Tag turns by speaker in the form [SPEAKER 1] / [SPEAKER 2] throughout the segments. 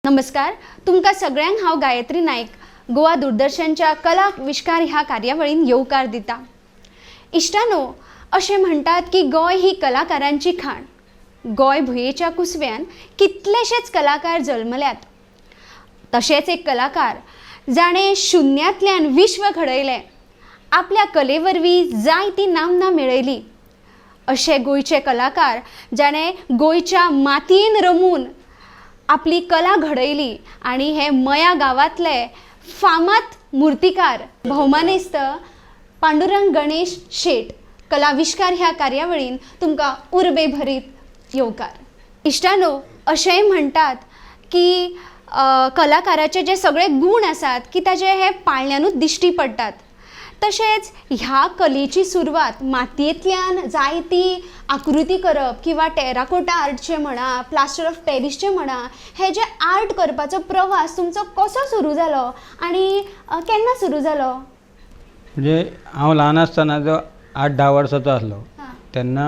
[SPEAKER 1] नमस्कार, तुमकां सगळ्यांक हांव गायत्री नायक गोवा दूरदर्शनच्या कला आविष्कार ह्या कार्यावळीन येवकार दिता। इश्टानो, अशें म्हणटात की गोंय ही कलाकारांची खाण। गोंय भुंयेच्या कुसव्यान कितलेशेच कलाकार जल्मल्यात। तशेंच एक कलाकार जाणें शुन्यांतल्यान विश्व घडयलें, आपल्या कले वरवीं जायती नामना मेळयली। अशे गोंयचे कलाकार जाणें गोंयच्या मातयेन रमून आपली कला घडयली आनी हे मया गांवांतले फामाद मुर्तीकार भौमानेस्त पांडुरंग गणेश शेट कलाविष्कार ह्या कार्यावळीन तुमकां उर्बे भरीत येवकार। इश्टानो, अशेंय म्हणटात की कलाकाराचे जे सगळे गुण आसात की ताजे हे पाळण्यांनूच दिश्टी पडटात। तशेंच ह्या कलेची सुरवात मातयेंतल्यान जायती आकृती करप किंवा टेराकोटा आर्टचे म्हणा, प्लास्टर ऑफ पॅरिसचे म्हणा, हे जे आर्ट करपाचो प्रवास तुमचो कसो सुरू जालो आनी केन्ना सुरू जालो?
[SPEAKER 2] म्हणजे हांव ल्हान आसतना जो 8-10 वर्साचो आसलो तेन्ना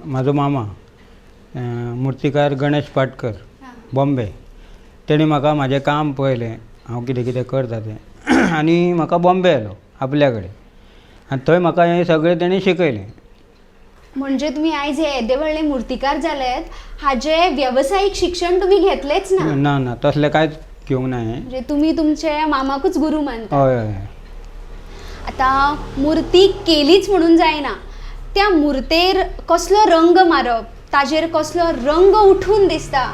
[SPEAKER 2] म्हाजो मामा मुर्तीकार गणेश पाटकर बॉम्बे तेणी म्हाका म्हाजें काम पळयलें, हांव कितें कितें करता तें आनी म्हाका बॉम्बे व्हेलो आपल्या कडेन आनी थंय म्हाका हें सगळें तेणी शिकयलें।
[SPEAKER 1] म्हणजे तुम्ही आयज हे येदे व्हडले मुर्तीकार जालेत, हाजे वेवसायीक शिक्षण तुम्ही घेतलेच ना?
[SPEAKER 2] ना ना, तसलें कांयच घेवंक ना हांवें।
[SPEAKER 1] म्हणजे तुम्ही तुमचे मामाकूच गुरू मानता?
[SPEAKER 2] हय हय।
[SPEAKER 1] आता मूर्ती केलीच म्हणून जायना, त्या मुर्तेर कसलो रंग मारप, ताजेर कसलो रंग उठून दिसता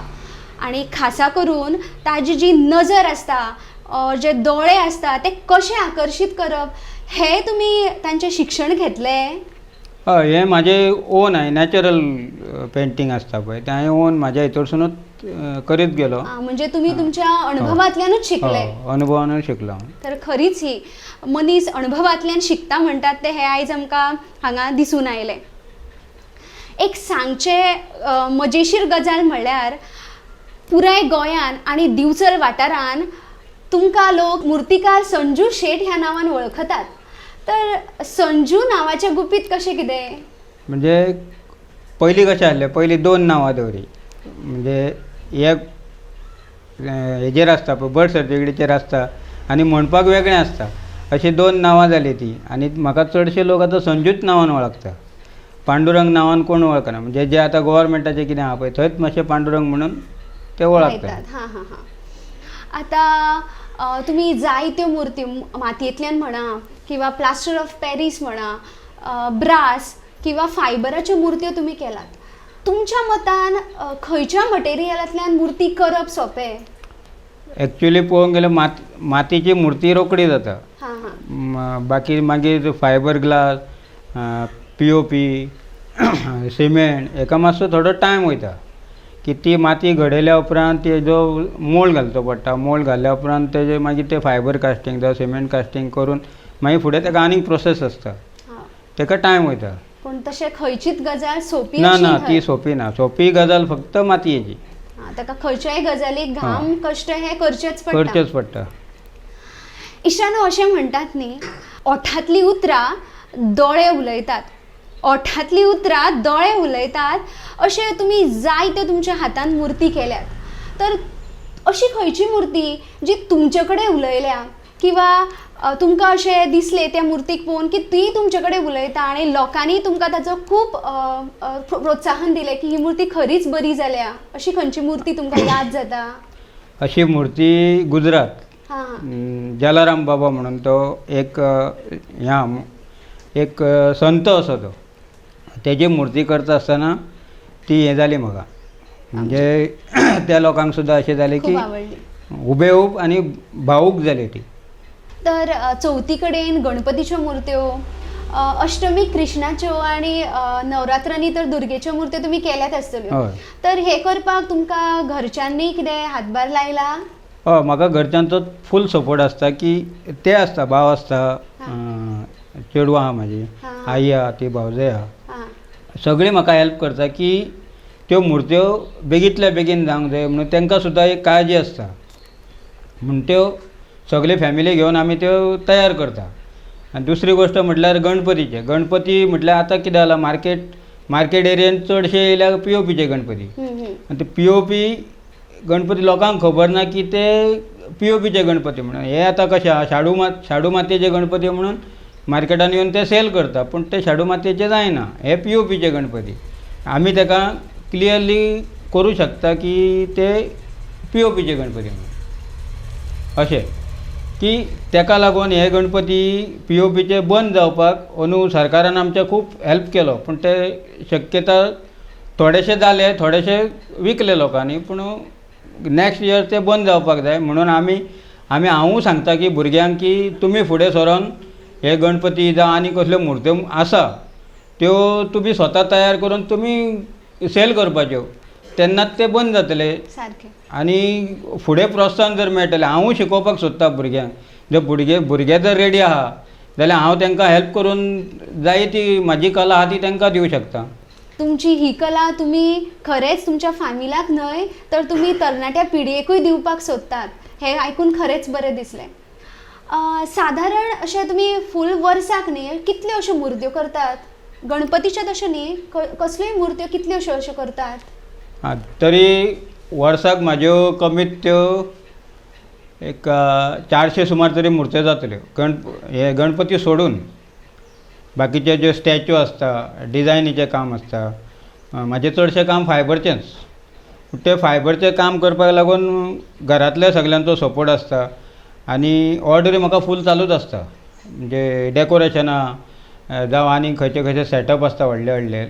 [SPEAKER 1] आनी खासा करून ताजी जी नजर आसता, जे दोळे आसता ते कशे आकर्शीत करप, हे तुम्ही तांचे शिक्षण घेतलें?
[SPEAKER 2] हय, हें म्हाजें ओन आहे, नॅचरल पेंटींग आसता पळय तें हांवें ओन म्हाज्या हितूरसूनच करीत गेलो।
[SPEAKER 1] म्हणजे तुम्ही तुमच्या अनुभवांतल्यानूच शिकले?
[SPEAKER 2] अनुभवानूच शिकलो।
[SPEAKER 1] तर खरीच ही मनीस अनुभवांतल्यान शिकता म्हणटात ते हे आयज आमकां हांगा दिसून आयलें। एक सांगचे मजेशीर गजाल म्हणल्यार पुराय गोंयान आनी दिवचल वाठारान तुमकां लोक मुर्तीकार संजू शेट ह्या नांवान वळखतात। तर संजू नांवाचें गुपीत कशें कितें?
[SPEAKER 2] म्हणजे पयलीं कशें आसलें, पयलीं 2 नांवां दवरी, म्हणजे एक हेजेर आसता पळय बर्थ सर्टिफिकेटीचेर आसता आनी म्हणपाक वेगळें आसता, अशीं 2 नांवां जालीं तीं। आनी म्हाका चडशे लोक आतां संजूच नांवान वळखता, पांडुरंग नांवान कोण वळखना। म्हणजे जे आतां गव्हर्मेंटाचें कितें आहा पळय थंयच मातशें पांडुरंग म्हणून ते वळखतात।
[SPEAKER 1] हां हां हां। आतां तुमी जायत्यो मूर्ती मातयेंतल्यान म्हणा किंवा प्लास्टर ऑफ पॅरीस म्हणा, ब्रास किंवा फायबराच्यो मुर्त्यो तुमी केलात। तुमच्या मतान खंयच्या मटेरियलांतल्यान मुर्ती करप सोंपें?
[SPEAKER 2] एक्चुअली पळोवंक गेल्यार मातयेची मुर्ती रोखडी जाता।
[SPEAKER 1] हां हां।
[SPEAKER 2] बाकी मागीर फायबर ग्लास, POP, सिमेंट हेका मातसो थोडो टायम वयता की ती माती घडयल्या उपरांत तेजो मोल्ड घालचो पडटा। मोल्ड घाल्या उपरांत तेजे मागीर ते फायबर कास्टिंग जावं सिमेंट कास्टिंग करून मागीर फुडें तेका आनीक प्रोसेस आसता, तेका टायम वयता।
[SPEAKER 1] पूण तशें खंयचीच गजाल सोंपी
[SPEAKER 2] ना ना, ती सोंपी ना। सोंपी गजाल फक्त मातयेची।
[SPEAKER 1] ताका खंयच्याय गजालीक घाम कश्ट हे करचेच
[SPEAKER 2] पडटा।
[SPEAKER 1] इश्टानो, अशें म्हणटात न्ही, ओठांतलीं उतरां दोळे उलयतात, ओठांतलीं उतरां दोळे उलयतात। अशें तुमी जायत्यो तुमच्या हातान मुर्ती केल्यात। तर अशी खंयची मुर्ती जी तुमचे कडेन उलयल्या किंवा तुमकां अशें दिसलें त्या मुर्तीक पळोवन की ती तुमचे कडेन उलयता आनी लोकांनी तुमकां ताचो खूब प्रोत्साहन दिलें की ही मुर्ती खरीच बरी जाल्या, अशी खंयची मुर्ती तुमकां याद जाता?
[SPEAKER 2] अशी मुर्ती गुजरात जलाराम बाबा म्हणून तो एक संत असो तो, तेजी मुर्ती करता आसतना ती हें जाली म्हाका, म्हणजे त्या लोकांक सुद्दां अशें जालें की हुबेहूब आनी भावूक जाली ती।
[SPEAKER 1] तर चवथी कडेन गणपतीच्यो मुर्त्यो, अष्टमी कृष्णाच्यो आनी नवरात्रांनी तर दुर्गेच्यो मुर्त्यो तुमी केल्यात आसतल्यो। तर हे करपाक तुमकां घरच्यांनी कितें हातभार लायला?
[SPEAKER 2] हय, म्हाका घरच्यांचो फूल सपोर्ट आसता की ते आसता, भाव आसता, चेडूं आहा म्हाजी, आई आहा, ती भावजय आहा, सगळीं म्हाका हेल्प करता की त्यो मुर्त्यो बेगींतल्या बेगीन जावंक जाय म्हणून तांकां सुद्दां एक काळजी आसता। म्हणून त्यो सगळे फॅमिली घेवन आमी त्यो तयार करता। आनी दुसरी गोश्ट म्हटल्यार गणपती म्हटल्यार आतां कितें जालां, मार्केट एरियेन चडशे येयल्यार POPचे गणपती, आनी ते POP गणपती लोकांक खबर ना की ते POPचे गणपती म्हणून. हे आता कशें आहा, शाडू मातयेचे गणपती म्हणून मार्केटान येवन ते सेल करता, पूण ते शाडू मातयेचे जायना. हे POPचे गणपती. आमी ताका क्लियरली करूं शकता की ते POPचे गणपती म्हणून. अशें की ताका लागून हे गणपती POPचे बंद जावपाक अंदू सरकारान आमच्या खूब हेल्प केलो, पूण ते शक्यता थोडेशे जाले, थोडेशे विकले लोकांनी, पूण नेक्स्ट इयर ते बंद जावपाक जाय. म्हणून आमी हांवूय सांगता की भुरग्यांक की तुमी फुडें सरोन हे गणपती जावं आनी कसल्यो मुर्त्यो आसा त्यो तुमी स्वता तयार करून तुमी सेल करपाच्यो, तेन्नाच ते बंद जातले.
[SPEAKER 1] सारकें.
[SPEAKER 2] आनी फुडें प्रोत्साहन जर मेळटलें, हांवूय शिकोवपाक सोदता भुरग्यांक. जर भुरगे जर रेडी आहा जाल्यार हांव तांकां हेल्प करून जाय ती म्हाजी कला आहा ती तांकां दिवं शकता.
[SPEAKER 1] तुमची ही कला तुम्ही खरेच तुमच्या फॅमिलाक न्हय तर तुम्ही तरणाट्या पिडयेकूय दिवपाक सोदतात. हे आयकून खरेच बरें दिसलें. साधारण अशें तुमी फूल वर्साक न्ही कितल्यो अश्यो मुर्त्यो करतात? गणपतीच्योच अश्यो न्ही, कसल्योय मुर्त्यो कितल्यो अश्यो करतात?
[SPEAKER 2] तरी वर्साक म्हाज्यो कमीत त्यो एक 400 सुमार तरी मुर्त्यो जातल्यो. हे गणपती सोडून बाकीचे जे स्टॅच्यू आसता, डिजायनीचें काम आसता. म्हाजें चडशें काम फायबरचेंच. ते फायबरचें काम करपाक लागून घरांतल्या सगल्यांचो सपोर्ट आसता आनी ऑर्डरी म्हाका फूल चालूच आसता. म्हणजे डेकोरेशनां जावं आनी खंयचे खंयचे सेटअप आसता व्हडले व्हडले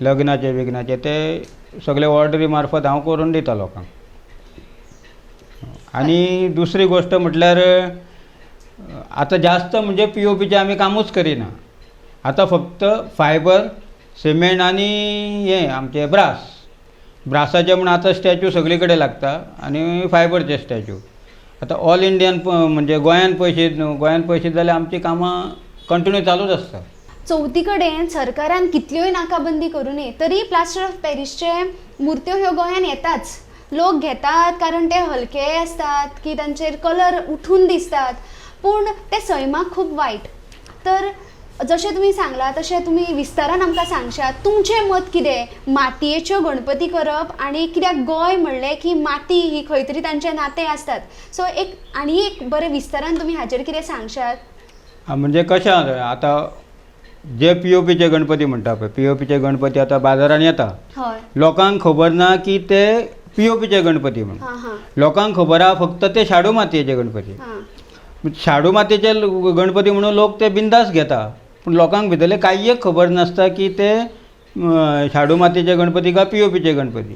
[SPEAKER 2] लग्नाचे बिग्नाचे, ते सगळे ऑर्डरी मार्फत हांव करून दिता लोकांक. आनी दुसरी गोश्ट म्हटल्यार आतां जास्त म्हणजे POPचे आमी कामूच करिना. आतां फक्त फायबर, सिमेंट आनी हे आमचे ब्रासाचे म्हण आतां स्टॅच्यू सगळे कडेन लागता आनी फायबरचे स्टॅच्यू. आतां ऑल इंडियन म्हणजे गोंयान पळयशीत न्हू, गोंयान पळयशीत जाल्यार आमची कामां कंटिन्यू चालूच आसता.
[SPEAKER 1] चवथी कडेन सरकारान कितल्योय नाकाबंदी करूनय तरी प्लास्टर ऑफ पॅरिसचे मुर्त्यो ह्यो गोंयान येताच. लोक घेतात कारण ते हलके आसतात की तांचेर कलर उठून दिसतात, पूण ते सैमाक खूब वायट. तर जशें तुमी सांगला तशें तुमी विस्तारान आमकां सांगशात तुमचें मत कितें मातयेच्यो गणपती करप आनी कित्याक गोंय म्हणलें की माती ही खंय तरी तांचें नातें आसतात. सो आनी एक बरें विस्तारान तुमी हाचेर कितें सांगशात?
[SPEAKER 2] म्हणजे कशें आतां जे POPचे गणपती म्हणटा पळय, POPचे गणपती आतां बाजारान येता.
[SPEAKER 1] हय.
[SPEAKER 2] लोकांक खबर ना की ते POPचे गणपती म्हणून. लोकांक खबर आहा फक्त ते शाडू मातयेचे गणपती. शाडू मातयेचे गणपती म्हणून लोक ते बिंदास घेता, पूण लोकांक भितरले कांय एक खबर नासता की ते शाडू मातयेचे गणपती काय POPचे गणपती.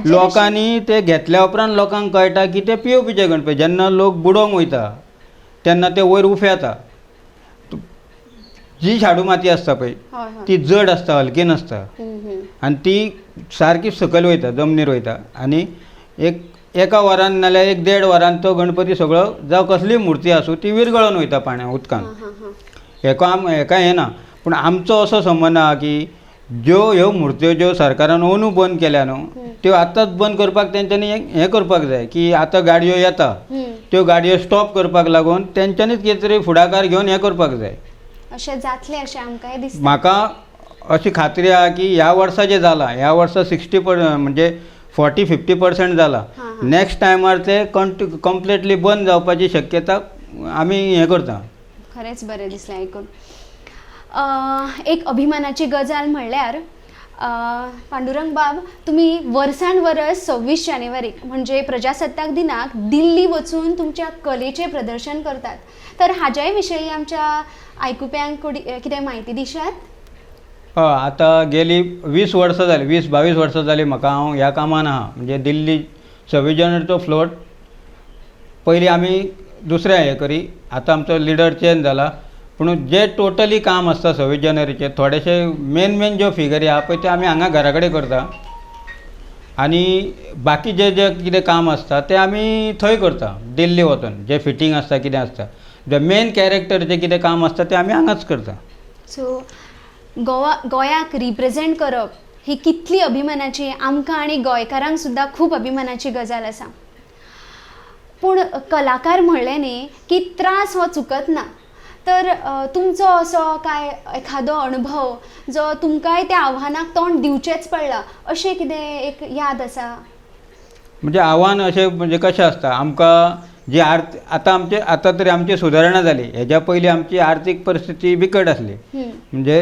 [SPEAKER 2] लोकांनी ते घेतल्या उपरांत लोकांक कळटा की ते POPचे गणपती. जेन्ना लोक बुडोवंक वयता तेन्ना ते वयर उफे येता. जी शाडू माती आसता पळय ती जड आसता, हलकी नासता आनी ती सारकी सकयल वयता, जमनीर वयता आनी एका वरान नाल्यार 1-1.5 वरान तो गणपती सगळो जावं कसली मुर्ती आसूं ती विरगळोन वयता पाण्यां उदकान. हेका हें ना. पूण आमचो असो संबंद आहा की ह्यो मुर्त्यो ज्यो सरकारान अंदू बंद केल्या न्हू त्यो आतांच बंद करपाक तेंच्यांनी हें करपाक जाय की आतां गाडयो येता त्यो गाडयो स्टॉप करपाक लागून तेंच्यांनीच कितें तरी फुडाकार घेवन हें करपाक जाय.
[SPEAKER 1] अशें जातलें अशें आमकांय दिसता.
[SPEAKER 2] म्हाका अशी खात्री आहा की ह्या वर्सा जें जालां, ह्या वर्सा 60% म्हणजे 40-50% जालां. नेक्स्ट टायमार ते कंप्लिटली बंद जावपाची शक्यता आमी हें करता.
[SPEAKER 1] खरेंच बरें दिसलें आयकून. एक अभिमानाची गजाल म्हणल्यार पांडुरंग बाब, तुमी वर्सान वर्स 26 जानेवारीक म्हणजे प्रजासत्ताक दिनाक दिल्ली वचून तुमच्या कलेचें प्रदर्शन करतात. तर हाज्याय विशयी आमच्या आयकुप्यांक कितें म्हायती दिशात?
[SPEAKER 2] आतां गेली 20 वर्सां जालीं, 20-22 वर्सां जालीं म्हाका हांव ह्या कामान आहा. म्हणजे दिल्ली 26 जानेवारीचो फ्लोट पयलीं आमी दुसऱ्या हें करी, आतां आमचो लिडर चेंज जाला, पूण जे टोटली काम आसता 26 जानेवारीचे थोडेशे मेन ज्यो फिगरी आहा पळय ते आमी हांगा घरा कडेन करता आनी बाकी जे कितें काम आसता तें आमी थंय करता दिल्ली वचून. जे फिटींग आसता कितें आसता जे मेन कॅरेक्टरचें कितें काम आसता तें आमी हांगाच करता.
[SPEAKER 1] सो गोंयाक रिप्रेझेंट करप ही कितली अभिमानाची, आमकां आनी गोंयकारांक सुद्दां खूब अभिमानाची गजाल आसा. पूण कलाकार म्हणलें न्ही की त्रास हो चुकत ना. तर तुमचो असो काय एखादो अणभव जो तुमकांय त्या आव्हानाक तोंड दिवचेंच पडलां अशें कितें एक याद आसा?
[SPEAKER 2] म्हणजे आव्हान अशें म्हणजे कशें आसता आमकां जी आता तरी आमची सुदारणा जाली, हेज्या पयलीं आमची आर्थीक परिस्थिती बिकट आसली. म्हणजे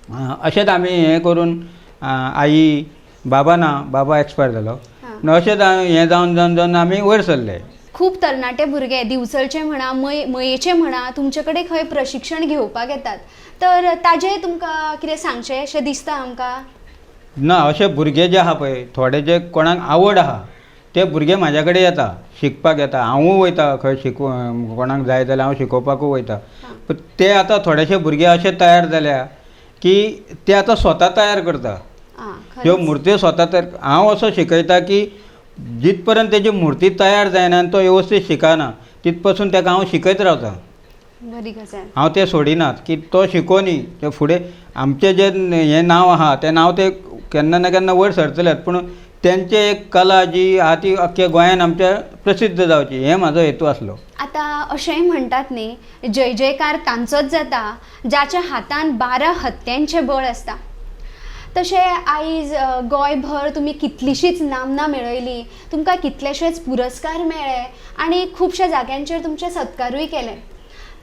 [SPEAKER 2] अशेंच आमी हें करून आई बाबा एक्सपायर जालो. अशेंच हें जावन जावन जावन आमी वयर सरले.
[SPEAKER 1] खूब तरणाटे भुरगे दिवचलचे म्हणा मयेचे म्हणा तुमचे कडेन खंय प्रशिक्षण घेवपाक येतात, तर ताजें तुमकां कितें सांगचें अशें दिसता आमकां?
[SPEAKER 2] ना, अशे भुरगे जे आहा पळय, थोडे जे कोणाक आवड आहा ते भुरगे म्हाज्या कडेन येता, शिकपाक येता. हांवूय वयता खंय कोणाक जाय जाल्यार हांव शिकोवपाकूय वयता. पूण ते आतां थोडेशे भुरगे अशे तयार जाल्या की ते आतां स्वता तयार करता ह्यो मुर्त्यो स्वता तयार. हांव असो शिकयता की जित पर्यंत तेजी मुर्ती तयार जायना आनी तो वेवस्थीत शिकना तित पासून ताका हांव शिकयत रावता.
[SPEAKER 1] बरी गजाल.
[SPEAKER 2] हांव तें सोडिनात की तो शिकोनी ते फुडें आमचें जें हें नांव आहा तें नांव ते केन्ना ना केन्ना वयर सरतलेंच, पूण तेंचे एक कला जी आहा ती अख्ख्या गोंयान आमच्या प्रसिद्ध जावची हें म्हाजो हेतू आसलो.
[SPEAKER 1] आतां अशेंय म्हणटात न्ही, जय जयकार तांचोच जाता जाच्या हातान 12 हत्यांचें बळ आसता. तशें आयज गोंयभर तुमी कितलीशींच नामना मेळयली, तुमकां कितलेशेच पुरस्कार मेळ्ळे आनी खुबश्या जाग्यांचेर तुमचे सत्कारूय केले.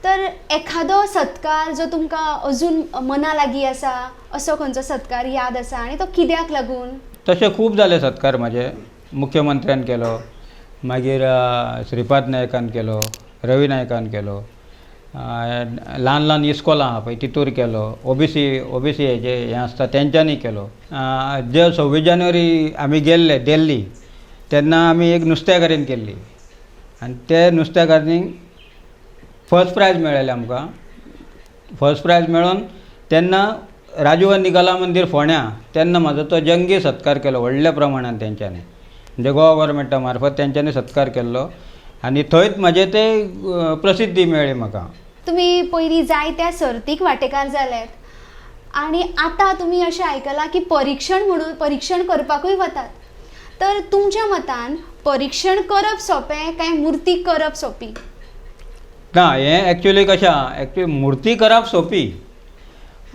[SPEAKER 1] तर एखादो सत्कार जो तुमकां अजून मना लागीं आसा, असो खंयचो सत्कार याद आसा आनी तो कित्याक लागून?
[SPEAKER 2] तशे खूब जाले सत्कार म्हाजे. मुख्यमंत्र्यान केलो, मागीर श्रीपाद नायकान केलो, रवी नायकान केलो, ल्हान ल्हान इस्कॉलां आहा पळय तितूर केलो, ओबीसी हेजे हें आसता तेंच्यांनी केलो. जे 26 जानेवारी आमी गेल्ले दिल्ली तेन्ना आमी एक नुस्तेकारीन केल्ली आनी ते नुस्तेकारीक फर्स्ट प्रायज मेळ्ळेलें आमकां. फर्स्ट प्रायज मेळोन तेन्ना राजीव गांधी कला मंदीर फोंड्या तेन्ना म्हाजो तो जंगी सत्कार केलो व्हडल्या प्रमाणान तेंच्यांनी. म्हणजे गोवा गव्हर्मेंटा मार्फत तेंच्यांनी सत्कार केल्लो आनी थंयच म्हाजे ते प्रसिद्धी मेळ्ळी म्हाका.
[SPEAKER 1] तुमी पयलीं जायत्या सर्तीक वांटेकार जाल्यात आनी आतां तुमी अशें आयकलां की परीक्षण करपाकूय वतात. तर तुमच्या मतान परीक्षण करप सोंपें काय मुर्ती करप सोंपी?
[SPEAKER 2] ना, हें एक्चुली कशें आहा, एक्चुली मुर्ती करप सोंपी.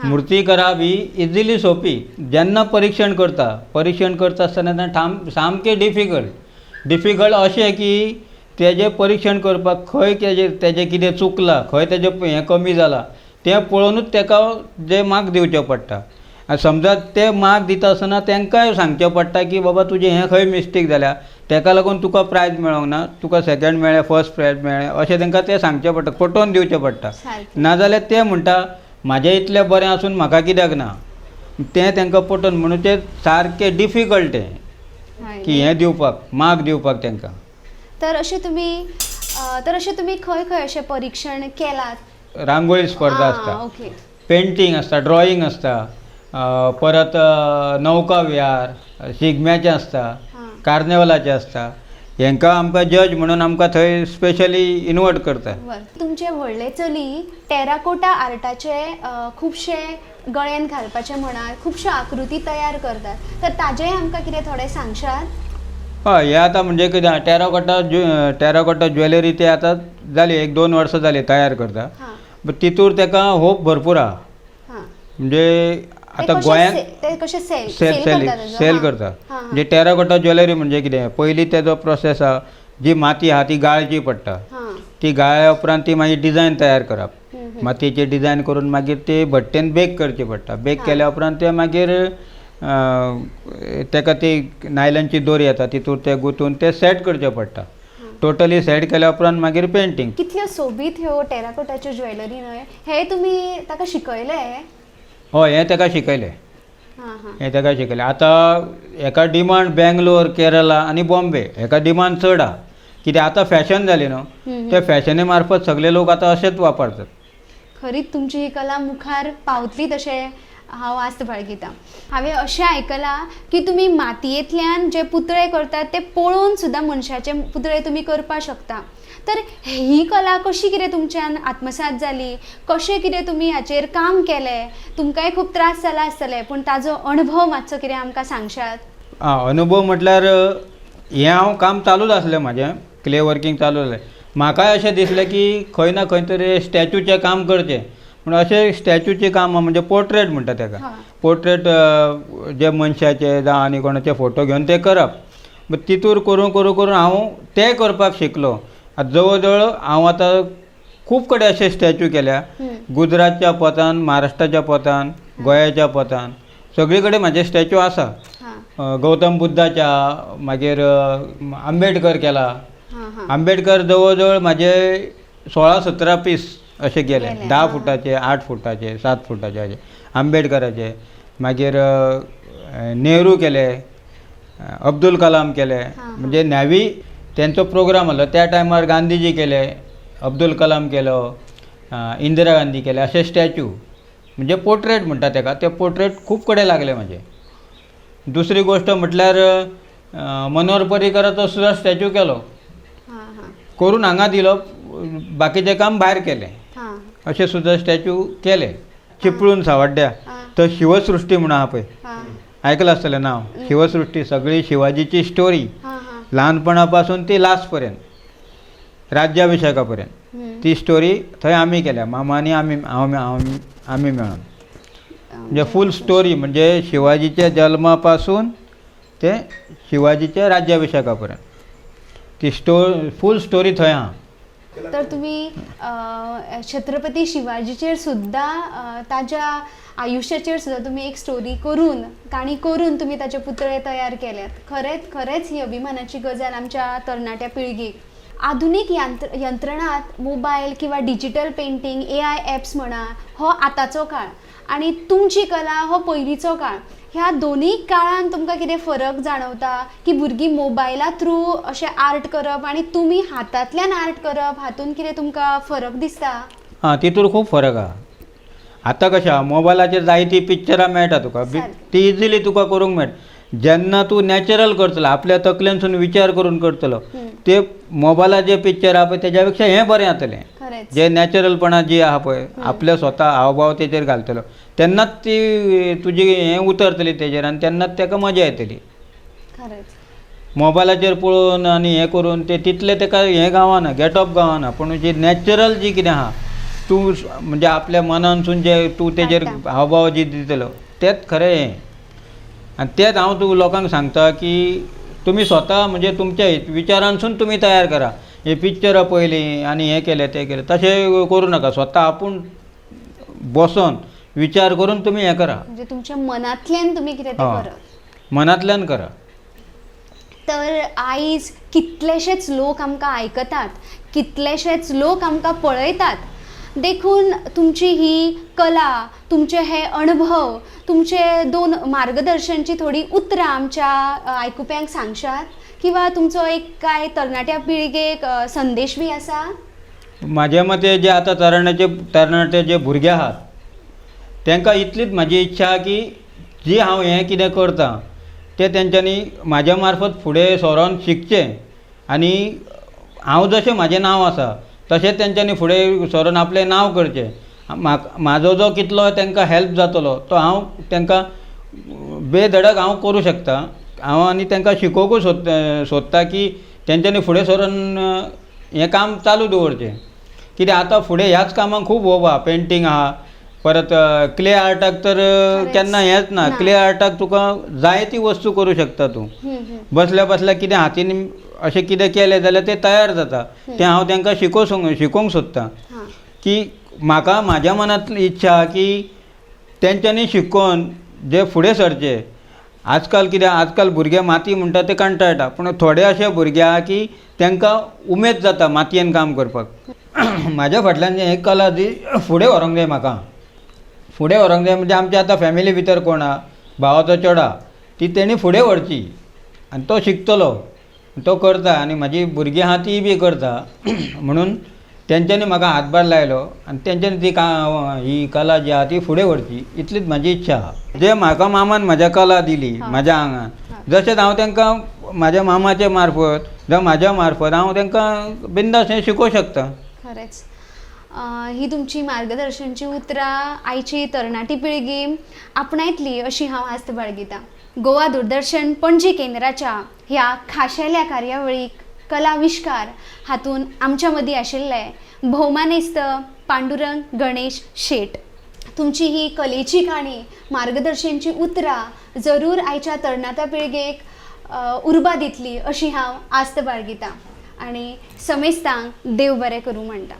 [SPEAKER 2] मुर्ती करप ही इजिली सोंपी. जेन्ना परीक्षण करता आसतना सामकें डिफिकल्ट अशें की तेजें परीक्षण करपाक खंय तेजें कितें चुकलां, खंय तेजें हें कमी जालां तें पळोवनूच ताका जे मार्क दिवचे पडटा. आनी समजा ते मार्क दिता आसतना तांकांय सांगचें पडटा की बाबा तुजें हें खंय मिस्टेक जाल्या, ताका लागून तुका प्रायज मेळोंक ना, तुका सेकंड मेळ्ळें, फर्स्ट प्रायज मेळ्ळें अशें तांकां तें सांगचें पडटा, पटोवन दिवचें पडटा. नाजाल्यार ते म्हणटा म्हाजें इतलें बरें आसून म्हाका कित्याक ना, तें तांकां पटोवन. म्हणून तें सारकें डिफिकल्ट हें की हें दिवपाक मार्क दिवपाक तांकां.
[SPEAKER 1] तर अशें तुमी खंय खंय अशें परीक्षण केलात?
[SPEAKER 2] रांगोळी स्पर्धा आसता,
[SPEAKER 1] ओके.
[SPEAKER 2] पेंटींग आसता, ड्रॉईंग आसता, परत नौका विहार, शिगम्याचें आसता, कार्निवलाचें आसता. हांकां आमकां जज म्हणून आमकां थंय स्पेशली इनवायट करता.
[SPEAKER 1] तुमचे व्हडले चली टेराकोटा आर्टाचे खुबशे गळ्यान घालपाचे म्हणात, खुबश्यो आकृती तयार करतात. तर ताजेय आमकां कितें थोडें सांगशात?
[SPEAKER 2] हय, हें आतां म्हणजे कितें टेराकोटा ज्वेलरी ते आतां जाली 1-2 वर्सां जाली तयार करता. तितूर ताका होप भरपूर आहा. म्हणजे आतां गोंयांत सेल करता. म्हणजे टेराकोटा ज्वेलरी म्हणजे कितें, पयलीं तेजो प्रोसेस आहा, जी माती आहा ती गाळची पडटा. ती गाळ्या उपरांत ती मागीर डिझायन तयार करप, मातयेची डिझायन करून मागीर ते भट्टेन बेक करची पडटा. बेक केल्या उपरांत ते मागीर ताका ती नायलॉनची दोरी येता तितूर ते गुंथून ते सेट करचें पडटा. टोटली सेट केल्या उपरांत मागीर पेंटींग.
[SPEAKER 1] कितल्यो सोबीत ह्यो टेराकोटाच्यो ज्वेलरी न्हय, हे तुमी ताका शिकयले?
[SPEAKER 2] हय, हें ताका शिकयलें. आतां हेका डिमांड बेंगलोर, केरला आनी बॉम्बे हेका डिमांड चड आहा. कित्याक आतां फॅशन जाली न्हू, ते फॅशनी मार्फत सगळे लोक आतां अशेंच वापरतात.
[SPEAKER 1] खरीच तुमची ही कला मुखार पावतली तशें हांव आस्त बाळगितां. हांवें अशें आयकलां की तुमी मातयेंतल्यान जे पुतळे करतात ते पळोवन सुद्दां मनशाचे पुतळे तुमी करपाक शकता. तर ही कला कशी कितें तुमच्यान आत्मसात जाली, कशें कितें तुमी हाचेर काम केलें? तुमकांय खूब त्रास जाला आसतले, पूण ताजो अणभव मातसो कितें आमकां सांगशात?
[SPEAKER 2] अनुभव म्हटल्यार हें हांव काम चालूच आसलें म्हाजें, क्ले वर्कींग चालू जालें. म्हाकाय अशें दिसलें की खंय ना खंय तरी स्टॅच्यूचें काम करचें. पूण अशें स्टॅच्यूचें काम म्हणजे पोर्ट्रेट म्हणटा ताका, पोर्ट्रेट जे मनशाचे जावं आनी कोणाचे फोटो घेवन ते करप. तितूर करून करून करून हांव तें करपाक शिकलो. आतां जवळ जवळ हांव आतां खूब कडेन अशे स्टॅच्यू केल्या. गुजरातच्या पोतान, महाराष्ट्राच्या पोतान, गोंयाच्या पोतान सगळे कडेन म्हाजे स्टॅच्यू आसा. गौतम बुद्धाच्या, मागीर आंबेडकर केला. आंबेडकर जवळ जवळ म्हाजे 16-17 पीस अशे केले. 10 फुटाचे, 8 फुटाचे, 7 फुटाचे अशे आंबेडकराचे. मागीर नेहरू केले, अब्दुल कलाम केले. म्हणजे नॅवी त्यांचो प्रोग्राम आसलो त्या टायमार गांधीजी केले, अब्दुल कलाम केलो, इंदिरा गांधी केले अशे स्टॅच्यू. म्हणजे पोर्ट्रेट म्हणटा तेका. ते पोर्ट्रेट खूब कडेन लागले म्हाजे. दुसरी गोश्ट म्हटल्यार मनोहर पर्रीकराचो सुद्दां स्टॅच्यू केलो. करून हांगा दिलो, बाकीचें काम भायर केलें. अशें सुद्दां स्टॅच्यू केले. चिपळूण सावड्ड्या तो शिवसृश्टी म्हणून आहा पळय, आयकलां आसतलें नांव. शिवसृश्टी सगळी शिवाजीची स्टोरी ल्हानपणा पासून ती लास्ट पर्यंत, राज्याभिशेका पर्यंत ती स्टोरी थंय आमी केल्या, मामा आनी आमी मेळून. म्हणजे फूल स्टोरी, म्हणजे शिवाजीच्या जल्मा ते शिवाजीच्या राज्याभिशेका पर्यंत ती फूल स्टोरी थंय आहा.
[SPEAKER 1] तर तुम्ही छत्रपती शिवाजीचेर सुद्दां ताच्या आयुश्याचेर सुद्दां तुम्ही एक स्टोरी करून, काणी करून तुम्ही ताचे पुतळे तयार केल्यात. खरेंच ही अभिमानाची गजाल आमच्या तरणाट्या पिळगेक. आधुनीक यंत्रणात मोबायल किंवा डिजिटल पेंटिंग, AI ॲप्स म्हणा, हो आतांचो काळ आणि तुमची कला हो पयलींचो काळ. ह्या दोनी काळान तुमकां कितें फरक जाणवता की भुरगीं मोबायला थ्रू अशें आर्ट करप आणि तुमी हातांतल्यान आर्ट करप, हातून कितें तुमकां फरक दिसता?
[SPEAKER 2] हां, तितूर खूब फरक आहा. आतां कशें आहा, मोबायलाचेर जायतीं पिक्चरां मेळटा तुका, ती इजिली तुका करूंक मेळटा. जेन्ना तूं नॅचरल करतलो, आपल्या तकलेनसून विचार करून करतलो, ते मोबायलाचे पिक्चर आहा पळय तेज्या पेक्षा हें बरें जातलें. जे नॅचरलपणा जी आहा पळय, आपले स्वता हावभाव तेजेर घालतलो, तेन्नाच ती तुजी हें उतरतली तेजेर आनी तेन्नाच ताका मजा येतली. मोबायलाचेर पळोवन आनी हें करून ते तितलें ताका हें गावना, गेटअप गावना. पूण जी नॅचरल जी कितें आहा, तूं म्हणजे आपल्या मनानसून जे तूं तेजेर हावभाव जी दितलो तेंच खरें हें. आनी तेंच हांव लोकांक सांगता की तुमी स्वता म्हणजे तुमच्या विचारांसून तुमी तयार करा. हे पिक्चरां पयलीं आनी हें केलें तें केलें तशें करूं नाका. स्वता आपूण बसोन विचार करून तुमी हें करा.
[SPEAKER 1] म्हणजे तुमच्या मनांतल्यान तुमी कितें तें करप,
[SPEAKER 2] मनांतल्यान करा.
[SPEAKER 1] तर आयज कितलेशेच लोक आमकां आयकतात, कितलेशेच लोक आमकां पळयतात, देखून तुमची ही कला, तुमचे हे अणभव, तुमचे 2 मार्गदर्शनची थोडी उतरां आमच्या आयकुप्यांक सांगशात, किंवा तुमचो एक काय तरणाट्या पिळगेक संदेश बी आसा?
[SPEAKER 2] म्हाज्या मते जे आतां तरणाटे जे भुरगे आहात तांकां इतलीच म्हाजी इच्छा आहा की जी हांव हें कितें करतां तें तेंच्यांनी म्हाज्या मार्फत फुडें सरोन शिकचें. आनी हांव जशें म्हाजें नांव आसा तशेंच तेंच्यांनी फुडें सरोन आपलें नांव करचें. म्हाजो जो कितलो तांकां हेल्प जातलो तो हांव तांकां बेधडक हांव करूं शकता. हांव आनी तांकां शिकोवंकूच सोदता की तेंच्यांनी फुडें सरोन हें काम चालू दवरचें. कित्याक आतां फुडें ह्याच कामाक खूब होप आहा. पेंटींग आहा, परत क्ले आर्टाक तर केन्ना हेंच ना. क्ले आर्टाक तुका जाय ती वस्तू करूं शकता तूं. बसल्या बसल्या कितें हातीन अशें कितें केलें जाल्यार तें तयार जाता. तें हांव तांकां शिकोवंक सोदतां. की म्हाका म्हाज्या मनांतली इच्छा आहा की तेंच्यांनी शिकोवन जे फुडें सरचे. आजकाल भुरगे माती म्हणटा ते कंटाळटा, पूण थोडे अशे भुरगे आहा की तांकां उमेद जाता मातयेन काम करपाक. म्हाज्या फाटल्यान एक कला जी फुडें व्हरोंक जाय म्हाका. फुडें व्हरोंक जाय म्हणजे आमच्या आतां फॅमिली भितर कोण आहा, भावाचो चेडो आहा, ती तेणी फुडें व्हरची आनी तो शिकतलो, तो करता आनी म्हाजी भुरगीं आहा ती बी करता. म्हणून तेंच्यांनी म्हाका हातभार लायलो आनी तेंच्यांनी ती ही कला जी आहा ती फुडें व्हरची, इतलीच म्हाजी इच्छा आहा. जे म्हाका मामान म्हाज्या कला दिली म्हाज्या आंगान, जशेंच हांव तांकां म्हाज्या मामाचे मार्फत जावं म्हाज्या मार्फत हांव तांकां बिंदास हें शिकोवंक शकता.
[SPEAKER 1] खरेंच ही तुमची मार्गदर्शनची उतरां आयची तरणाटी पिळगी आपणायतली अशी हांव आस्त बाळगितां. गोवा दूरदर्शन पणजी केंद्राच्या ह्या खाशेल्या कार्यावळीक कलाविष्कार हातून आमच्या मदीं आशिल्ले भौमानेस्त पांडुरंग गणेश शेट. तुमची ही कलेची काणी, मार्गदर्शनची उतरां जरूर आयच्या तरणाट्या पिळगेक उर्बा दितली अशी हांव आस्त बाळगितां आनी समेस्तांक देव बरें करूं म्हणटा.